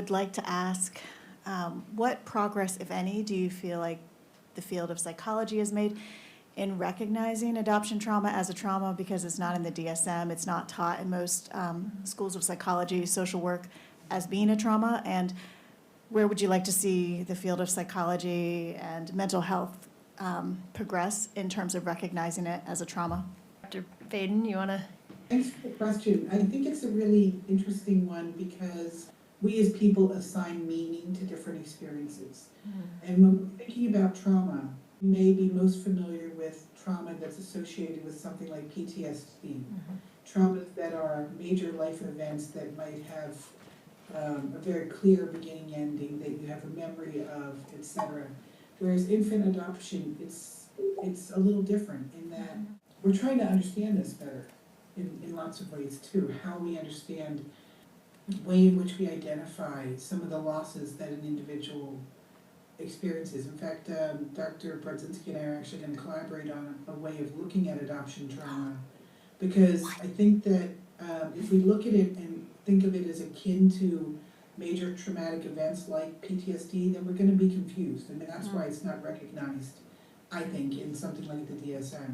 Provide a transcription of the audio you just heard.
would like to ask, what progress, if any, do you feel like the field of psychology has made in recognizing adoption trauma as a trauma, because it's not in the DSM, it's not taught in most schools of psychology, social work, as being a trauma? And where would you like to see the field of psychology and mental health progress in terms of recognizing it as a trauma? Dr. Baden, you want to? Thanks for the question. I think it's a really interesting one because we as people assign meaning to different experiences. And when we're thinking about trauma, you may be most familiar with trauma that's associated with something like PTSD. Traumas that are major life events that might have a very clear beginning ending that you have a memory of, etc. Whereas infant adoption, it's a little different in that we're trying to understand this better in lots of ways too. How we understand the way in which we identify some of the losses that an individual experiences. In fact, Dr. Brodzinski and I are actually going to collaborate on a way of looking at adoption trauma, because I think that if we look at it and think of it as akin to major traumatic events like PTSD, then we're going to be confused. I mean, that's why it's not recognized, I think, in something like the DSM.